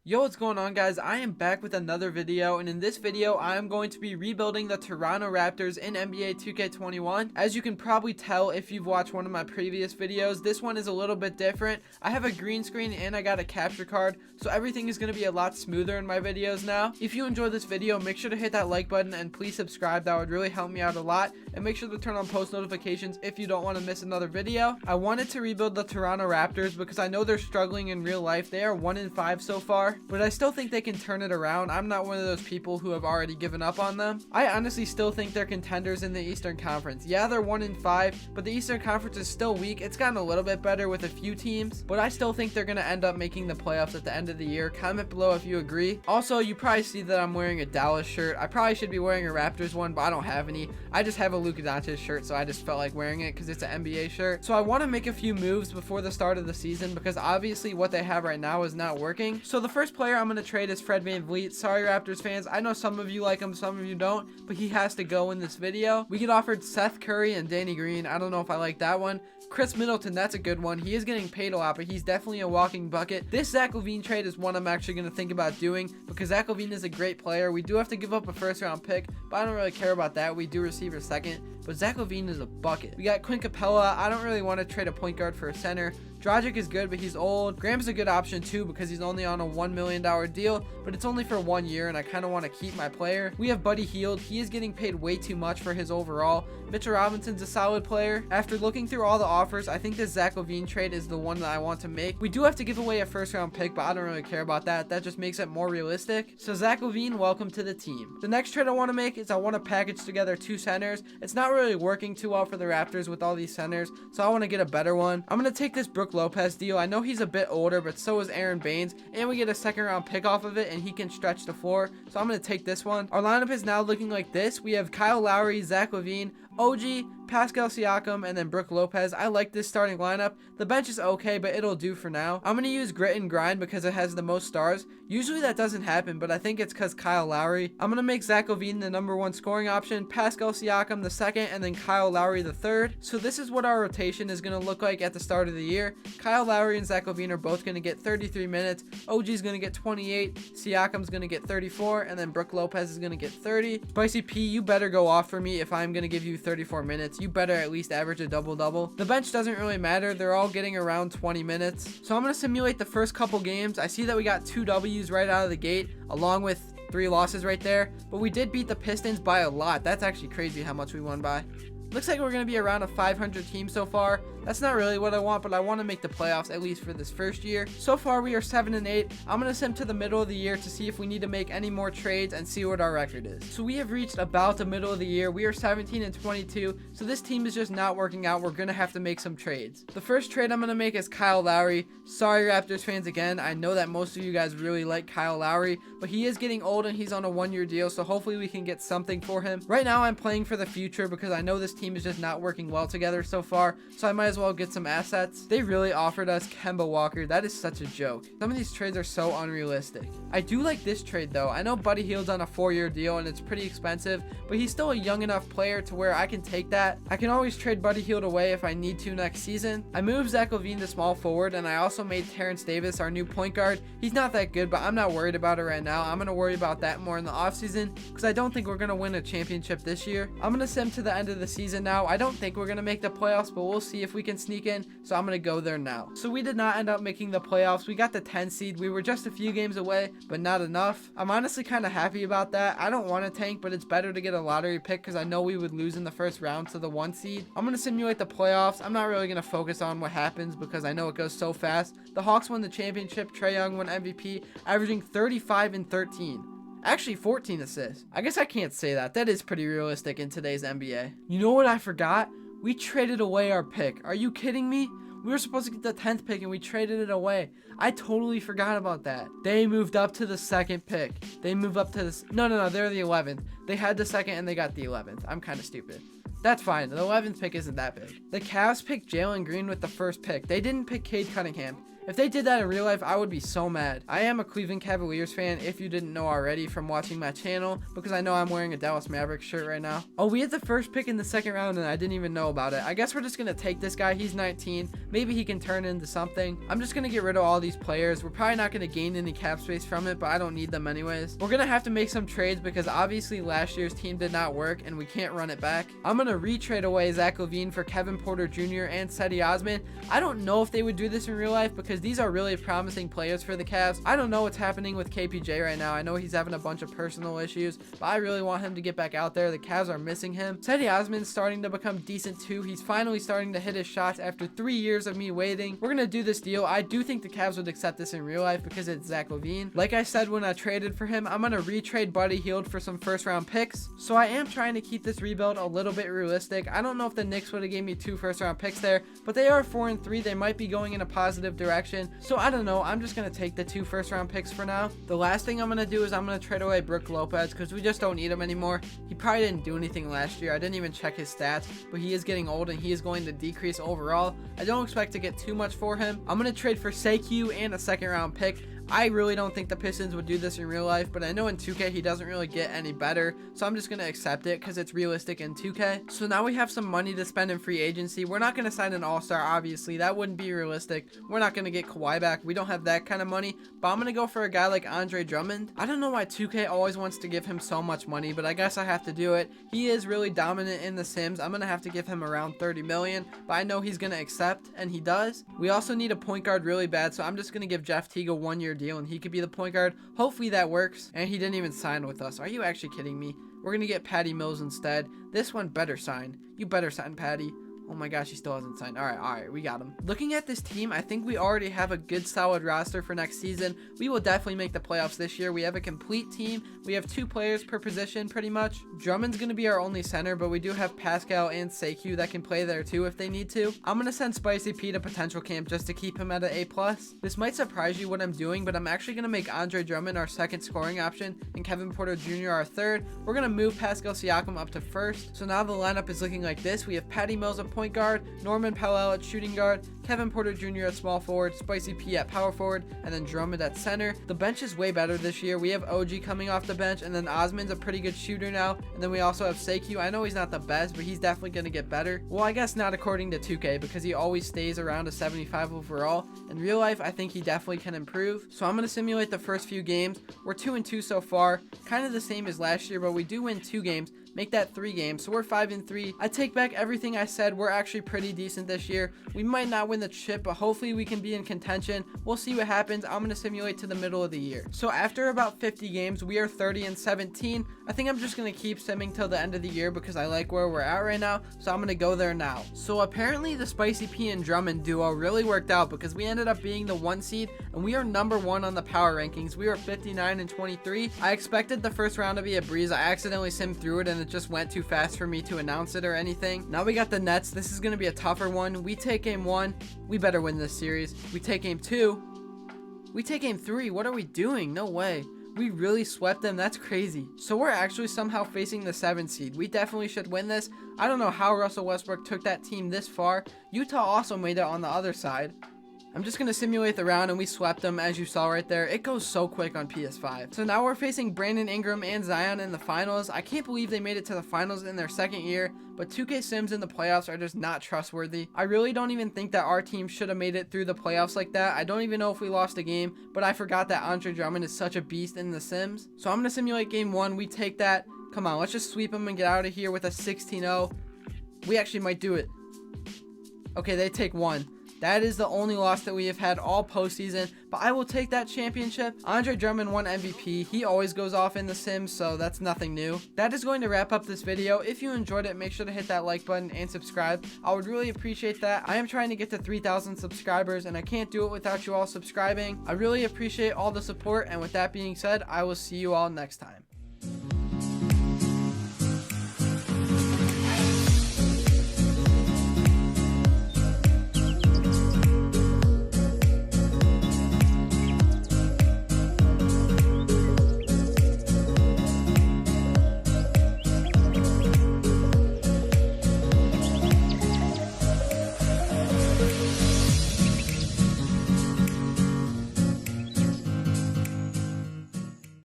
Yo, what's going on, guys? I am back with another video, and in this video I am going to be rebuilding the Toronto Raptors in NBA 2K21. As you can probably tell if you've watched one of my previous videos, this one is a little bit different. I have a green screen and I got a capture card, so everything is going to be a lot smoother in my videos now. If you enjoyed this video, make sure to hit that like button and please subscribe. That would really help me out a lot, and make sure to turn on post notifications if you don't want to miss another video. I wanted to rebuild the Toronto Raptors because I know they're struggling in real life. They are 1-5 so far, but I still think they can turn it around. I'm not one of those people who have already given up on them. I honestly still think they're contenders in the Eastern Conference. Yeah, they're 1-5, but the Eastern Conference is still weak. It's gotten a little bit better with a few teams, but I still think they're going to end up making the playoffs at the end of the year. Comment below if you agree. Also, you probably see that I'm wearing a Dallas shirt. I probably should be wearing a Raptors one, but I don't have any. I just have a Luka Doncic shirt, so I just felt like wearing it because it's an NBA shirt. So I want to make a few moves before the start of the season because obviously what they have right now is not working. So the first player I'm going to trade is Fred VanVleet. Sorry, Raptors fans. I know some of you like him, some of you don't, but he has to go in this video. We get offered Seth Curry and Danny Green. I don't know if I like that one. Chris Middleton, that's a good one. He is getting paid a lot, but he's definitely a walking bucket. This Zach LaVine trade is one I'm actually going to think about doing because Zach LaVine is a great player. We do have to give up a first round pick, but I don't really care about that. We do receive a second, but Zach LaVine is a bucket. We got Clint Capella. I don't really want to trade a point guard for a center. Dragic is good, but he's old. Graham's a good option too because he's only on a $1 million deal, but it's only for 1 year, and I kind of want to keep my player. We have Buddy Hield. He is getting paid way too much for his overall. Mitchell Robinson's a solid player. After looking through all the offers, I think this Zach LaVine trade is the one that I want to make. We do have to give away a first round pick, but I don't really care about that. That just makes it more realistic. So Zach LaVine, welcome to the team. The next trade I want to make is I want to package together two centers. It's not really working too well for the Raptors with all these centers, so I want to get a better one. I'm going to take this Brook Lopez deal. I know he's a bit older, but so is Aaron Baines, and we get a second round pick off of it, and he can stretch the floor, so I'm going to take this one. Our lineup is now looking like this. We have Kyle Lowry, Zach LaVine, OG, Pascal Siakam, and then Brook Lopez. I like this starting lineup. The bench is okay, but it'll do for now. I'm going to use Grit and Grind because it has the most stars. Usually that doesn't happen, but I think it's because Kyle Lowry. I'm going to make Zach LaVine the #1 scoring option, Pascal Siakam the second, and then Kyle Lowry the third. So this is what our rotation is going to look like at the start of the year. Kyle Lowry and Zach LaVine are both going to get 33 minutes. OG is going to get 28. Siakam's going to get 34, and then Brook Lopez is going to get 30. Spicy P, you better go off for me if I'm going to give you 34 minutes. You better at least average a double-double. The bench doesn't really matter. They're all getting around 20 minutes. So I'm going to simulate the first couple games. I see that we got 2 W's right out of the gate, along with 3 losses right there. But we did beat the Pistons by a lot. That's actually crazy how much we won by. Looks like we're going to be around a 500 team so far. That's not really what I want, but I want to make the playoffs at least for this first year. So far, we are 7-8. I'm going to sim to the middle of the year to see if we need to make any more trades and see what our record is. So we have reached about the middle of the year. We are 17-22, so this team is just not working out. We're going to have to make some trades. The first trade I'm going to make is Kyle Lowry. Sorry, Raptors fans, again. I know that most of you guys really like Kyle Lowry, but he is getting old and he's on a 1-year deal, so hopefully we can get something for him. Right now, I'm playing for the future because I know this team is just not working well together so far, so I might as well get some assets. They really offered us Kemba Walker. That is such a joke. Some of these trades are so unrealistic. I do like this trade though. I know Buddy Hield's on a 4-year deal and it's pretty expensive, but he's still a young enough player to where I can take that. I can always trade Buddy Hield away if I need to next season. I moved Zach LaVine to small forward, and I also made Terrence Davis our new point guard. He's not that good, but I'm not worried about it right now. I'm going to worry about that more in the offseason because I don't think we're going to win a championship this year. I'm going to sim to the end of the season now. I don't think we're going to make the playoffs, but we'll see if we can sneak in, so I'm going to go there now. So we did not end up making the playoffs. We got the 10 seed. We were just a few games away, but not enough. I'm honestly kind of happy about that. I don't want to tank, but it's better to get a lottery pick because I know we would lose in the first round to the 1 seed. I'm going to simulate the playoffs. I'm not really going to focus on what happens because I know it goes so fast. The Hawks won the championship. Trae Young won MVP, averaging 35 and 13. Actually, 14 assists. I guess I can't say that. That is pretty realistic in today's NBA. You know what I forgot? We traded away our pick. Are you kidding me? We were supposed to get the 10th pick and we traded it away. I totally forgot about that. They moved up to the 2nd pick. They moved up to this. No, they're the 11th. They had the 2nd and they got the 11th. I'm kind of stupid. That's fine. The 11th pick isn't that big. The Cavs picked Jalen Green with the 1st pick. They didn't pick Cade Cunningham. If they did that in real life, I would be so mad. I am a Cleveland Cavaliers fan, if you didn't know already from watching my channel, because I know I'm wearing a Dallas Mavericks shirt right now. Oh, we had the first pick in the second round and I didn't even know about it. I guess we're just gonna take this guy. He's 19. Maybe he can turn into something. I'm just gonna get rid of all these players. We're probably not gonna gain any cap space from it, but I don't need them anyways. We're gonna have to make some trades because obviously last year's team did not work and we can't run it back. I'm gonna retrade away Zach LaVine for Kevin Porter Jr. and Cedi Osman. I don't know if they would do this in real life because these are really promising players for the Cavs. I don't know what's happening with KPJ right now. I know he's having a bunch of personal issues, but I really want him to get back out there. The Cavs are missing him. Cedi Osman's starting to become decent too. He's finally starting to hit his shots after 3 years of me waiting. We're gonna do this deal. I do think the Cavs would accept this in real life because it's Zach LaVine. Like I said when I traded for him, I'm gonna retrade Buddy Hield for some first round picks. So I am trying to keep this rebuild a little bit realistic. I don't know if the Knicks would have gave me 2 first round picks there, but they are 4-3. They might be going in a positive direction. So I don't know. I'm just gonna take the 2 first round picks for now. The last thing I'm gonna do is I'm gonna trade away Brook Lopez because we just don't need him anymore. He probably didn't do anything last year. I didn't even check his stats, but he is getting old and he is going to decrease overall. I don't expect to get too much for him. I'm gonna trade for Sekou and a second round pick. I really don't think the Pistons would do this in real life, but I know in 2K he doesn't really get any better, so I'm just going to accept it because it's realistic in 2K. So now we have some money to spend in free agency. We're not going to sign an all-star, obviously. That wouldn't be realistic. We're not going to get Kawhi back. We don't have that kind of money, but I'm going to go for a guy like Andre Drummond. I don't know why 2K always wants to give him so much money, but I guess I have to do it. He is really dominant in The Sims. I'm going to have to give him around 30 million, but I know he's going to accept, and he does. We also need a point guard really bad, so I'm just going to give Jeff Teague a 1-year deal and he could be the point guard. Hopefully that works. And he didn't even sign with us. Are you actually kidding me? We're gonna get Patty Mills instead. This one better sign. You better sign, Patty. Oh my gosh, he still hasn't signed. All right, we got him. Looking at this team, I think we already have a good solid roster for next season. We will definitely make the playoffs this year. We have a complete team. We have 2 players per position pretty much. Drummond's going to be our only center, but we do have Pascal and Sekou that can play there too if they need to. I'm going to send Spicy P to potential camp just to keep him at an A+. This might surprise you what I'm doing, but I'm actually going to make Andre Drummond our second scoring option and Kevin Porter Jr. our third. We're going to move Pascal Siakam up to first. So now the lineup is looking like this. We have Patty Mills at point guard, Norman Powell at shooting guard, Kevin Porter Jr. at small forward, Spicy P at power forward, and then Drummond at center. The bench is way better this year. We have OG coming off the bench, and then Osman's a pretty good shooter now, and then we also have Sekou. I know he's not the best, but he's definitely going to get better. Well, I guess not according to 2K, because he always stays around a 75 overall. In real life, I think he definitely can improve. So I'm going to simulate the first few games. We're 2-2 so far, kind of the same as last year, but we do win 2 games. Make that 3 games, so we're 5-3. I take back everything I said. We're actually pretty decent this year. We might not win the chip, but hopefully we can be in contention. We'll see what happens. I'm going to simulate to the middle of the year. So after about 50 games, we are 30-17. I think I'm just going to keep simming till the end of the year because I like where we're at right now, so I'm going to go there now. So apparently the Spicy P and Drummond duo really worked out because we ended up being the 1 seed, and we are number 1 on the power rankings. We are 59-23. I expected the first round to be a breeze. I accidentally simmed through it, and it just went too fast for me to announce it or anything. Now we got the Nets. This is going to be a tougher one. We take game 1. We better win this series. We take game 2. We take game 3. What are we doing? No way. We really swept them. That's crazy. So we're actually somehow facing the 7th seed. We definitely should win this. I don't know how Russell Westbrook took that team this far. Utah also made it on the other side. I'm just going to simulate the round, and we swept them, as you saw right there. It goes so quick on PS5. So now we're facing Brandon Ingram and Zion in the finals. I can't believe they made it to the finals in their 2nd year, but 2K Sims in the playoffs are just not trustworthy. I really don't even think that our team should have made it through the playoffs like that. I don't even know if we lost a game, but I forgot that Andre Drummond is such a beast in the Sims. So I'm going to simulate game 1. We take that. Come on, let's just sweep them and get out of here with a 16-0. We actually might do it. Okay, they take 1. That is the only loss that we have had all postseason, but I will take that championship. Andre Drummond won MVP. He always goes off in the Sims, so that's nothing new. That is going to wrap up this video. If you enjoyed it, make sure to hit that like button and subscribe. I would really appreciate that. I am trying to get to 3,000 subscribers, and I can't do it without you all subscribing. I really appreciate all the support, and with that being said, I will see you all next time.